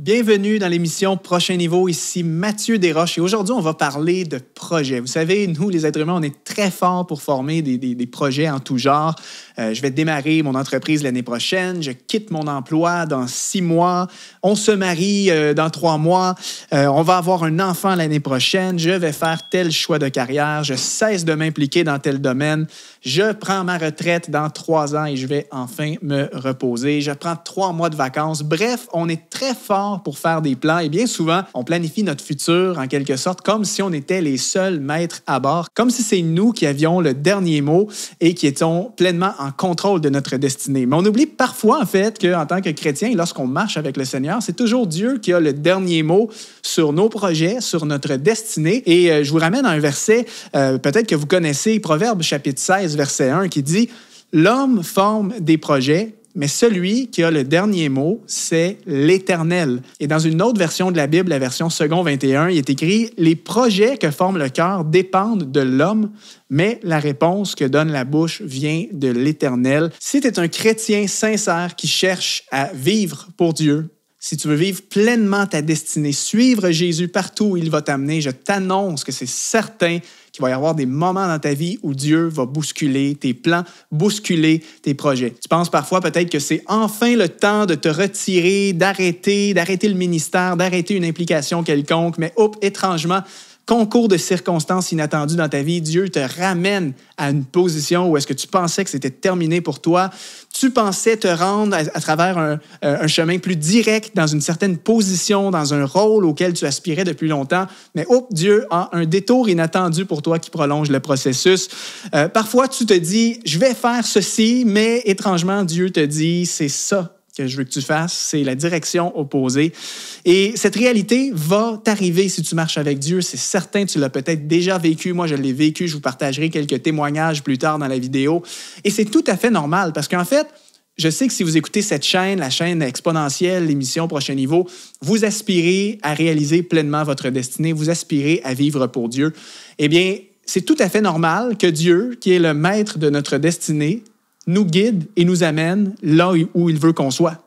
Bienvenue dans l'émission Prochain Niveau, ici Mathieu Desroches et aujourd'hui on va parler de projets. Vous savez, nous les êtres humains, on est très forts pour former des projets en tout genre. Je vais démarrer mon entreprise l'année prochaine, je quitte mon emploi dans 6 mois, on se marie dans 3 mois, on va avoir un enfant l'année prochaine, je vais faire tel choix de carrière, je cesse de m'impliquer dans tel domaine, je prends ma retraite dans 3 ans et je vais enfin me reposer, je prends 3 mois de vacances. Bref, on est très fort pour faire des plans et bien souvent, on planifie notre futur en quelque sorte comme si on était les seuls maîtres à bord, comme si c'est nous qui avions le dernier mot et qui étions pleinement en contrôle de notre destinée. Mais on oublie parfois en fait qu'en tant que chrétien, lorsqu'on marche avec le Seigneur, c'est toujours Dieu qui a le dernier mot sur nos projets, sur notre destinée. Et je vous ramène à un verset, peut-être que vous connaissez, Proverbes chapitre 16, verset 1, qui dit « L'homme forme des projets, mais celui qui a le dernier mot, c'est l'Éternel. » Et dans une autre version de la Bible, la version second 21, il est écrit « Les projets que forme le cœur dépendent de l'homme, mais la réponse que donne la bouche vient de l'Éternel. » Si tu es un chrétien sincère qui cherche à vivre pour Dieu, si tu veux vivre pleinement ta destinée, suivre Jésus partout où il va t'amener, je t'annonce que c'est certain qu'il va y avoir des moments dans ta vie où Dieu va bousculer tes plans, bousculer tes projets. Tu penses parfois peut-être que c'est enfin le temps de te retirer, d'arrêter le ministère, d'arrêter une implication quelconque, mais étrangement, concours de circonstances inattendues dans ta vie, Dieu te ramène à une position où est-ce que tu pensais que c'était terminé pour toi. Tu pensais te rendre à travers un chemin plus direct dans une certaine position, dans un rôle auquel tu aspirais depuis longtemps, mais Dieu a un détour inattendu pour toi qui prolonge le processus. Parfois, tu te dis, je vais faire ceci, mais étrangement, Dieu te dit, c'est ça que je veux que tu fasses, c'est la direction opposée. Et cette réalité va t'arriver si tu marches avec Dieu. C'est certain, tu l'as peut-être déjà vécu. Moi, je l'ai vécu. Je vous partagerai quelques témoignages plus tard dans la vidéo. Et c'est tout à fait normal parce qu'en fait, je sais que si vous écoutez cette chaîne, la chaîne exponentielle, l'émission Prochain Niveau, vous aspirez à réaliser pleinement votre destinée, vous aspirez à vivre pour Dieu. Eh bien, c'est tout à fait normal que Dieu, qui est le maître de notre destinée, nous guide et nous amène là où il veut qu'on soit.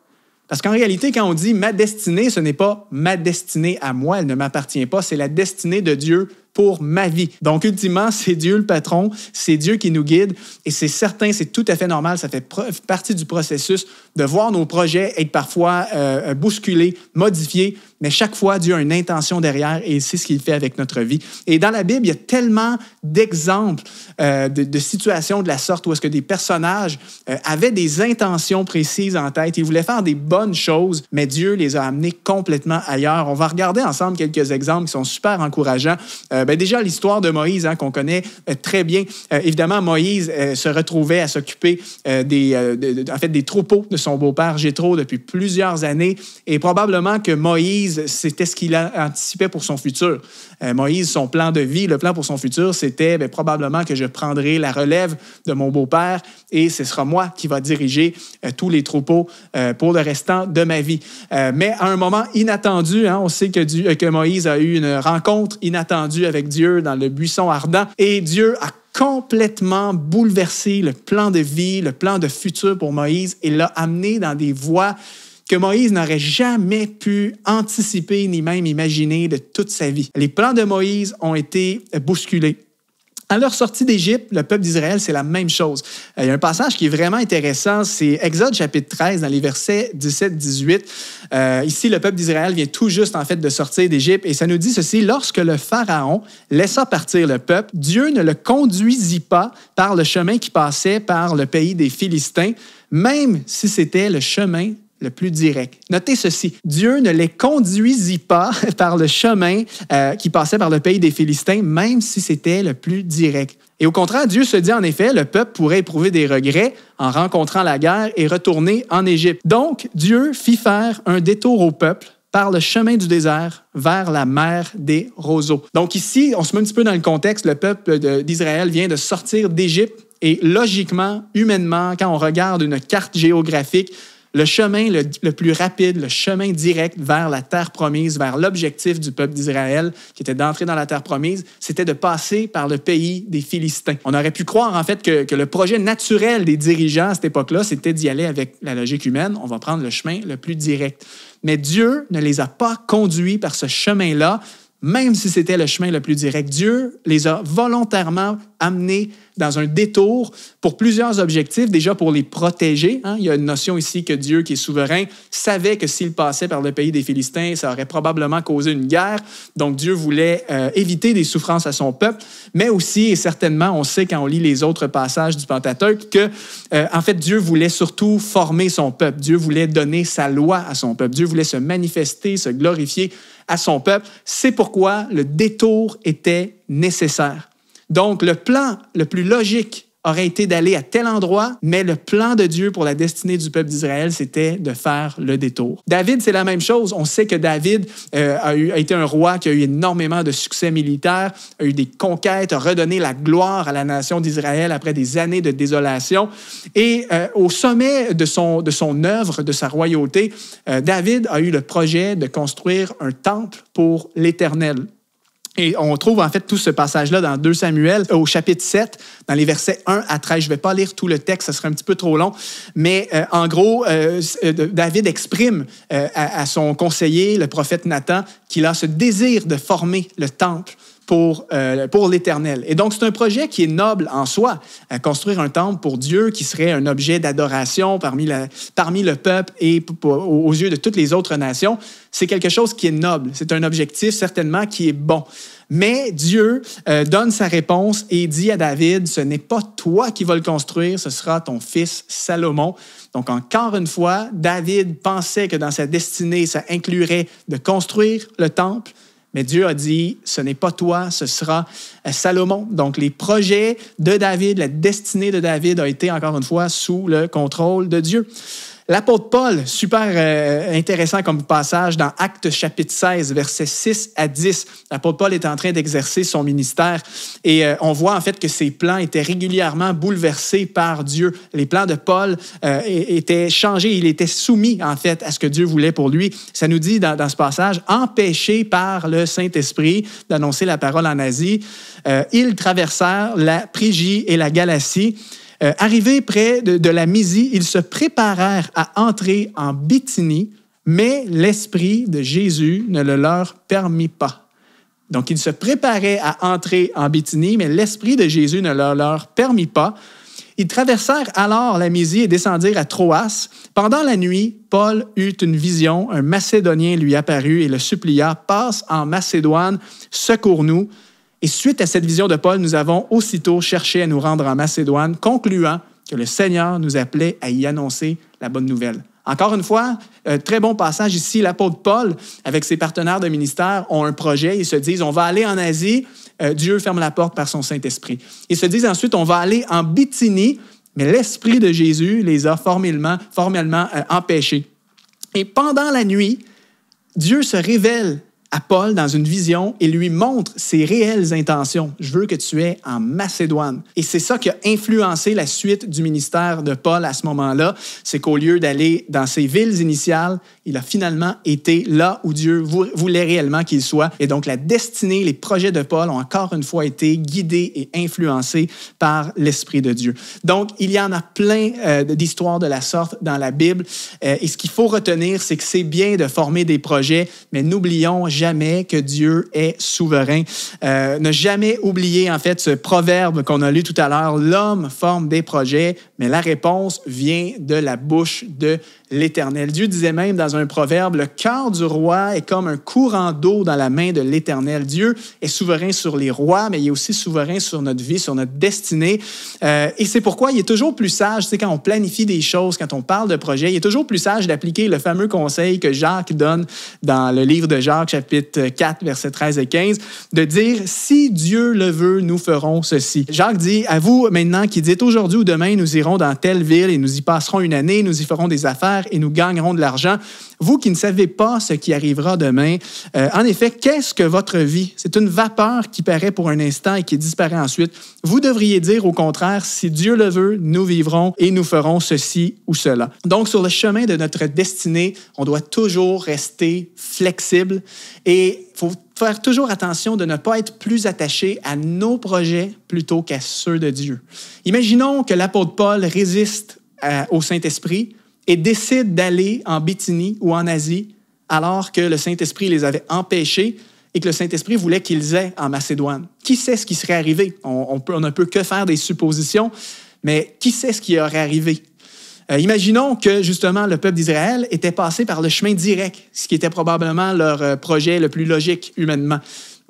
Parce qu'en réalité, quand on dit « ma destinée », ce n'est pas « ma destinée à moi », elle ne m'appartient pas, c'est la destinée de Dieu pour ma vie. Donc, ultimement, c'est Dieu le patron, c'est Dieu qui nous guide et c'est certain, c'est tout à fait normal, ça fait partie du processus de voir nos projets être parfois bousculés, modifiés, mais chaque fois, Dieu a une intention derrière et c'est ce qu'il fait avec notre vie. Et dans la Bible, il y a tellement d'exemples de situations de la sorte où est-ce que des personnages avaient des intentions précises en tête, ils voulaient faire des bonnes choses, mais Dieu les a amenés complètement ailleurs. On va regarder ensemble quelques exemples qui sont super encourageants. Déjà, l'histoire de Moïse, qu'on connaît très bien. Évidemment, Moïse se retrouvait à s'occuper des troupeaux de son beau-père Jéthro depuis plusieurs années et probablement que Moïse, c'était ce qu'il anticipait pour son futur. Moïse, son plan de vie, le plan pour son futur, c'était probablement que je prendrai la relève de mon beau-père et ce sera moi qui va diriger tous les troupeaux pour le restant de ma vie. Mais à un moment inattendu, on sait que Moïse a eu une rencontre inattendue avec Dieu dans le buisson ardent et Dieu a complètement bouleversé le plan de vie, le plan de futur pour Moïse et l'a amené dans des voies que Moïse n'aurait jamais pu anticiper ni même imaginer de toute sa vie. Les plans de Moïse ont été bousculés. À leur sortie d'Égypte, le peuple d'Israël, c'est la même chose. Il y a un passage qui est vraiment intéressant, c'est Exode chapitre 13, dans les versets 17-18. Ici, le peuple d'Israël vient tout juste en fait de sortir d'Égypte et ça nous dit ceci, « Lorsque le Pharaon laissa partir le peuple, Dieu ne le conduisit pas par le chemin qui passait par le pays des Philistins, même si c'était le chemin le plus direct. » Notez ceci, Dieu ne les conduisit pas par le chemin qui passait par le pays des Philistins, même si c'était le plus direct. Et au contraire, Dieu se dit en effet, le peuple pourrait éprouver des regrets en rencontrant la guerre et retourner en Égypte. Donc, Dieu fit faire un détour au peuple par le chemin du désert vers la mer des roseaux. Donc ici, on se met un petit peu dans le contexte, le peuple d'Israël vient de sortir d'Égypte et logiquement, humainement, quand on regarde une carte géographique, Le chemin le plus rapide, le chemin direct vers la terre promise, vers l'objectif du peuple d'Israël, qui était d'entrer dans la terre promise, c'était de passer par le pays des Philistins. On aurait pu croire en fait que le projet naturel des dirigeants à cette époque-là, c'était d'y aller avec la logique humaine. On va prendre le chemin le plus direct. Mais Dieu ne les a pas conduits par ce chemin-là, même si c'était le chemin le plus direct. Dieu les a volontairement amenés dans un détour pour plusieurs objectifs. Déjà pour les protéger. Il y a une notion ici que Dieu, qui est souverain, savait que s'il passait par le pays des Philistins, ça aurait probablement causé une guerre. Donc Dieu voulait éviter des souffrances à son peuple. Mais aussi, et certainement, on sait quand on lit les autres passages du Pentateuque que, en fait, Dieu voulait surtout former son peuple. Dieu voulait donner sa loi à son peuple. Dieu voulait se manifester, se glorifier à son peuple. C'est pourquoi le détour était nécessaire. Donc, le plan le plus logique aurait été d'aller à tel endroit, mais le plan de Dieu pour la destinée du peuple d'Israël, c'était de faire le détour. David, c'est la même chose. On sait que David a été un roi qui a eu énormément de succès militaires, a eu des conquêtes, a redonné la gloire à la nation d'Israël après des années de désolation. Et au sommet de son œuvre, de sa royauté, David a eu le projet de construire un temple pour l'Éternel. Et on trouve en fait tout ce passage-là dans 2 Samuel, au chapitre 7, dans les versets 1 à 13. Je ne vais pas lire tout le texte, ça serait un petit peu trop long. Mais en gros, David exprime à son conseiller, le prophète Nathan, qu'il a ce désir de former le temple pour l'Éternel. Et donc, c'est un projet qui est noble en soi, construire un temple pour Dieu qui serait un objet d'adoration parmi le peuple et aux yeux de toutes les autres nations. C'est quelque chose qui est noble. C'est un objectif certainement qui est bon. Mais Dieu donne sa réponse et dit à David, ce n'est pas toi qui vas le construire, ce sera ton fils Salomon. Donc, encore une fois, David pensait que dans sa destinée, ça inclurait de construire le temple. Mais Dieu a dit, ce n'est pas toi, ce sera Salomon. Donc, les projets de David, la destinée de David a été, encore une fois, sous le contrôle de Dieu. L'apôtre Paul, super intéressant comme passage dans Actes chapitre 16, versets 6 à 10. L'apôtre Paul est en train d'exercer son ministère et on voit en fait que ses plans étaient régulièrement bouleversés par Dieu. Les plans de Paul étaient changés, il était soumis en fait à ce que Dieu voulait pour lui. Ça nous dit dans ce passage, empêchés par le Saint-Esprit d'annoncer la parole en Asie, ils traversèrent la Phrygie et la Galatie. Arrivés près de la Mysie, ils se préparèrent à entrer en Bithynie, mais l'Esprit de Jésus ne le leur permit pas. Donc, ils se préparaient à entrer en Bithynie, mais l'Esprit de Jésus ne leur permit pas. Ils traversèrent alors la Mysie et descendirent à Troas. Pendant la nuit, Paul eut une vision. Un Macédonien lui apparut et le supplia, « Passe en Macédoine, secours-nous. » Et suite à cette vision de Paul, nous avons aussitôt cherché à nous rendre en Macédoine, concluant que le Seigneur nous appelait à y annoncer la bonne nouvelle. Encore une fois, très bon passage ici. L'apôtre Paul, avec ses partenaires de ministère, ont un projet. Ils se disent, on va aller en Asie. Dieu ferme la porte par son Saint-Esprit. Ils se disent ensuite, on va aller en Bithynie, mais l'Esprit de Jésus les a formellement empêchés. Et pendant la nuit, Dieu se révèle à Paul dans une vision et lui montre ses réelles intentions. Je veux que tu aies en Macédoine. Et c'est ça qui a influencé la suite du ministère de Paul à ce moment-là. C'est qu'au lieu d'aller dans ses villes initiales, il a finalement été là où Dieu voulait réellement qu'il soit. Et donc, la destinée, les projets de Paul ont encore une fois été guidés et influencés par l'Esprit de Dieu. Donc, il y en a plein d'histoires de la sorte dans la Bible. Et ce qu'il faut retenir, c'est que c'est bien de former des projets, mais n'oublions jamais que Dieu est souverain. Ne jamais oublier, en fait, ce proverbe qu'on a lu tout à l'heure, « L'homme forme des projets, mais la réponse vient de la bouche de l'Éternel. » Dieu disait même dans un proverbe, « Le cœur du roi est comme un courant d'eau dans la main de l'Éternel. » Dieu est souverain sur les rois, mais il est aussi souverain sur notre vie, sur notre destinée. Et c'est pourquoi il est toujours plus sage, tu sais, quand on planifie des choses, quand on parle de projets, il est toujours plus sage d'appliquer le fameux conseil que Jacques donne dans le livre de Jacques, chapitre 4, versets 13 et 15, de dire « Si Dieu le veut, nous ferons ceci. » Jacques dit « À vous maintenant qui dites aujourd'hui ou demain, nous irons dans telle ville et nous y passerons une année, nous y ferons des affaires et nous gagnerons de l'argent. Vous qui ne savez pas ce qui arrivera demain, en effet, qu'est-ce que votre vie? C'est une vapeur qui paraît pour un instant et qui disparaît ensuite. Vous devriez dire au contraire, si Dieu le veut, nous vivrons et nous ferons ceci ou cela. Donc, sur le chemin de notre destinée, on doit toujours rester flexible et il faut faire toujours attention de ne pas être plus attaché à nos projets plutôt qu'à ceux de Dieu. Imaginons que l'apôtre Paul résiste au Saint-Esprit et décide d'aller en Bithynie ou en Asie alors que le Saint-Esprit les avait empêchés et que le Saint-Esprit voulait qu'ils aient en Macédoine. Qui sait ce qui serait arrivé? On ne peut que faire des suppositions, mais qui sait ce qui aurait arrivé? Imaginons que, justement, le peuple d'Israël était passé par le chemin direct, ce qui était probablement leur projet le plus logique humainement.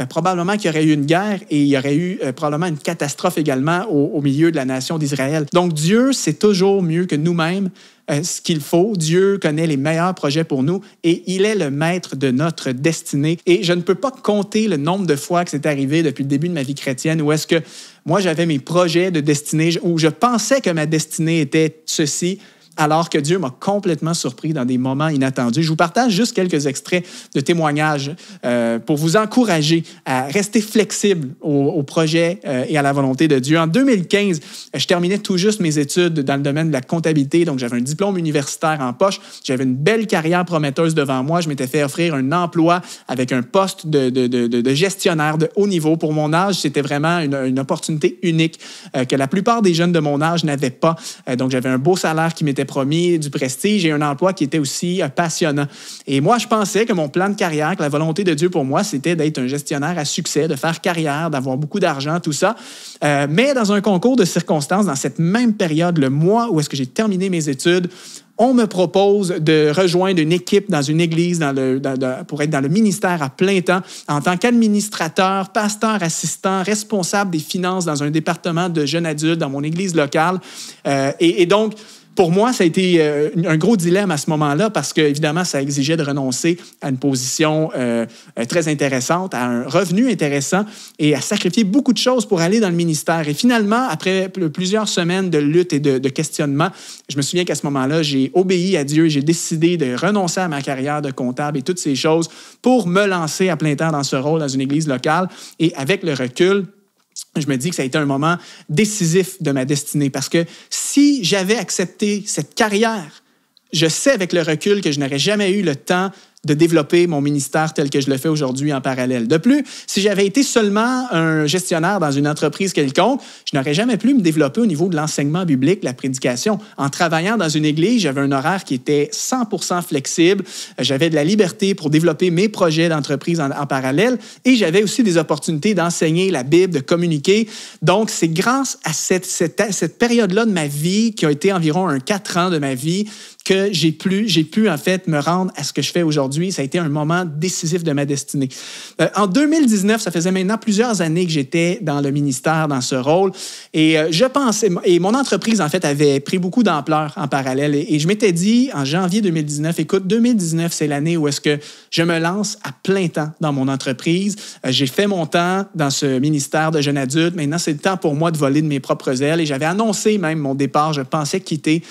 Probablement qu'il y aurait eu une guerre et il y aurait eu probablement une catastrophe également au milieu de la nation d'Israël. Donc, Dieu sait toujours mieux que nous-mêmes ce qu'il faut. Dieu connaît les meilleurs projets pour nous et il est le maître de notre destinée. Et je ne peux pas compter le nombre de fois que c'est arrivé depuis le début de ma vie chrétienne où est-ce que moi, j'avais mes projets de destinée, où je pensais que ma destinée était ceci, alors que Dieu m'a complètement surpris dans des moments inattendus. Je vous partage juste quelques extraits de témoignages pour vous encourager à rester flexible au projet et à la volonté de Dieu. En 2015, je terminais tout juste mes études dans le domaine de la comptabilité, donc j'avais un diplôme universitaire en poche, j'avais une belle carrière prometteuse devant moi, je m'étais fait offrir un emploi avec un poste de gestionnaire de haut niveau. Pour mon âge, c'était vraiment une opportunité unique que la plupart des jeunes de mon âge n'avaient pas. Donc j'avais un beau salaire qui m'était promis, du prestige et un emploi qui était aussi passionnant. Et moi, je pensais que mon plan de carrière, que la volonté de Dieu pour moi, c'était d'être un gestionnaire à succès, de faire carrière, d'avoir beaucoup d'argent, tout ça. Mais dans un concours de circonstances, dans cette même période, le mois où est-ce que j'ai terminé mes études, on me propose de rejoindre une équipe dans une église pour être dans le ministère à plein temps en tant qu'administrateur, pasteur assistant, responsable des finances dans un département de jeunes adultes dans mon église locale. Et donc, pour moi, ça a été un gros dilemme à ce moment-là parce qu'évidemment, ça exigeait de renoncer à une position très intéressante, à un revenu intéressant et à sacrifier beaucoup de choses pour aller dans le ministère. Et finalement, après plusieurs semaines de lutte et de questionnement, je me souviens qu'à ce moment-là, j'ai obéi à Dieu et j'ai décidé de renoncer à ma carrière de comptable et toutes ces choses pour me lancer à plein temps dans ce rôle dans une église locale. Et avec le recul, je me dis que ça a été un moment décisif de ma destinée parce que si j'avais accepté cette carrière, je sais avec le recul que je n'aurais jamais eu le temps de développer mon ministère tel que je le fais aujourd'hui en parallèle. De plus, si j'avais été seulement un gestionnaire dans une entreprise quelconque, je n'aurais jamais pu me développer au niveau de l'enseignement biblique, la prédication. En travaillant dans une église, j'avais un horaire qui était 100% flexible. J'avais de la liberté pour développer mes projets d'entreprise en parallèle et j'avais aussi des opportunités d'enseigner la Bible, de communiquer. Donc, c'est grâce à cette période-là de ma vie, qui a été environ 4 ans de ma vie, que j'ai pu en fait me rendre à ce que je fais aujourd'hui. Ça a été un moment décisif de ma destinée. En 2019, ça faisait maintenant plusieurs années que j'étais dans le ministère, dans ce rôle. Et je pensais, et mon entreprise en fait avait pris beaucoup d'ampleur en parallèle. Et je m'étais dit en janvier 2019, écoute, 2019, c'est l'année où est-ce que je me lance à plein temps dans mon entreprise. J'ai fait mon temps dans ce ministère de jeunes adultes. Maintenant, c'est le temps pour moi de voler de mes propres ailes. Et j'avais annoncé même mon départ. Je pensais quitter.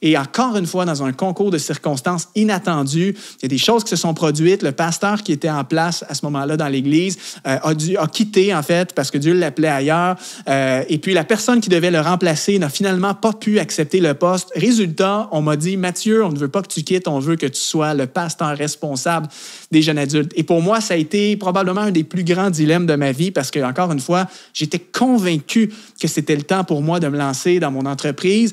Et encore une fois, dans un concours de circonstances inattendues, il y a des choses qui se sont produites. Le pasteur qui était en place à ce moment-là dans l'Église a quitté, en fait, parce que Dieu l'appelait ailleurs. Et puis, la personne qui devait le remplacer n'a finalement pas pu accepter le poste. Résultat, on m'a dit, Mathieu, on ne veut pas que tu quittes, on veut que tu sois le pasteur responsable des jeunes adultes. Et pour moi, ça a été probablement un des plus grands dilemmes de ma vie parce que, encore une fois, j'étais convaincu que c'était le temps pour moi de me lancer dans mon entreprise.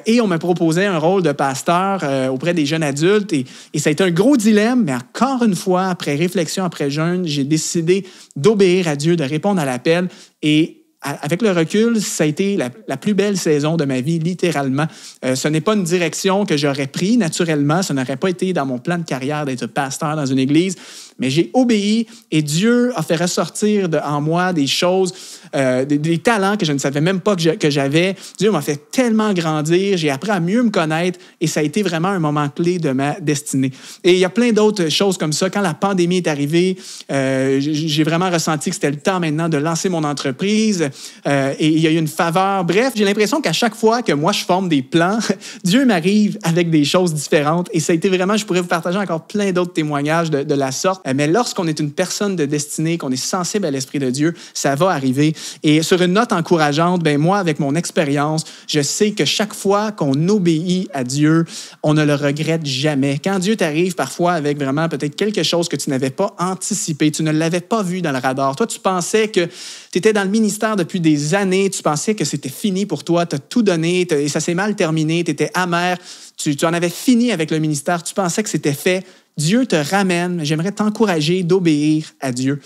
Et on me proposait un rôle de pasteur auprès des jeunes adultes et ça a été un gros dilemme, mais encore une fois, après réflexion, après jeûne, j'ai décidé d'obéir à Dieu, de répondre à l'appel et avec le recul, ça a été la plus belle saison de ma vie, littéralement. Ce n'est pas une direction que j'aurais prise naturellement. Ce n'aurait pas été dans mon plan de carrière d'être pasteur dans une église. mais j'ai obéi et Dieu a fait ressortir en moi des choses, des talents que je ne savais même pas que j'avais. Dieu m'a fait tellement grandir, j'ai appris à mieux me connaître et ça a été vraiment un moment clé de ma destinée. Et il y a plein d'autres choses comme ça. Quand la pandémie est arrivée, j'ai vraiment ressenti que c'était le temps maintenant de lancer mon entreprise et il y a eu une faveur. Bref, j'ai l'impression qu'à chaque fois que moi je forme des plans, Dieu m'arrive avec des choses différentes et ça a été vraiment, je pourrais vous partager encore plein d'autres témoignages de la sorte, mais lorsqu'on est une personne de destinée, qu'on est sensible à l'Esprit de Dieu, ça va arriver. Et sur une note encourageante, ben moi, avec mon expérience, je sais que chaque fois qu'on obéit à Dieu, on ne le regrette jamais. Quand Dieu t'arrive parfois avec vraiment peut-être quelque chose que tu n'avais pas anticipé, tu ne l'avais pas vu dans le radar. Toi, tu pensais que tu étais dans le ministère depuis des années, tu pensais que c'était fini pour toi, tu as tout donné et ça s'est mal terminé, tu étais amer, tu en avais fini avec le ministère, tu pensais que c'était fait. Dieu te ramène. J'aimerais t'encourager d'obéir à Dieu.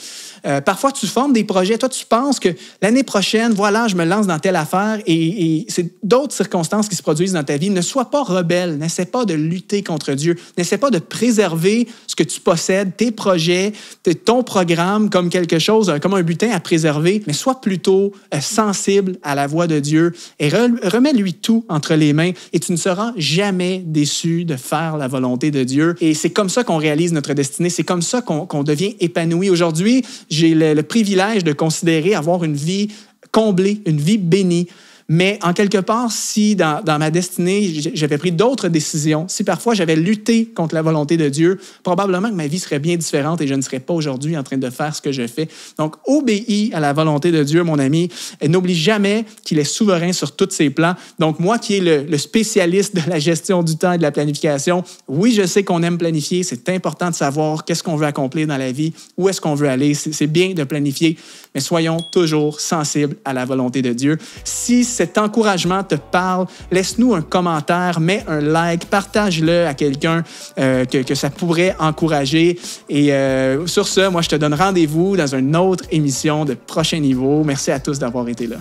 Parfois, tu formes des projets. Toi, tu penses que l'année prochaine, voilà, je me lance dans telle affaire et c'est d'autres circonstances qui se produisent dans ta vie. Ne sois pas rebelle. N'essaie pas de lutter contre Dieu. N'essaie pas de préserver ce que tu possèdes, tes projets, ton programme comme quelque chose, comme un butin à préserver, mais sois plutôt sensible à la voix de Dieu et remets-lui tout entre les mains et tu ne seras jamais déçu de faire la volonté de Dieu. Et c'est comme ça qu'on réalise notre destinée. C'est comme ça qu'on devient épanoui. Aujourd'hui, j'ai le privilège de considérer avoir une vie comblée, une vie bénie. Mais en quelque part, si dans ma destinée, j'avais pris d'autres décisions, si parfois j'avais lutté contre la volonté de Dieu, probablement que ma vie serait bien différente et je ne serais pas aujourd'hui en train de faire ce que je fais. Donc, obéis à la volonté de Dieu, mon ami, et n'oublie jamais qu'il est souverain sur tous ses plans. Donc, moi qui est le spécialiste de la gestion du temps et de la planification, oui, je sais qu'on aime planifier. C'est important de savoir qu'est-ce qu'on veut accomplir dans la vie, où est-ce qu'on veut aller. C'est bien de planifier, mais soyons toujours sensibles à la volonté de Dieu. Si cet encouragement te parle, laisse-nous un commentaire, mets un like, partage-le à quelqu'un que ça pourrait encourager. Et sur ce, moi, je te donne rendez-vous dans une autre émission de Prochain Niveau. Merci à tous d'avoir été là.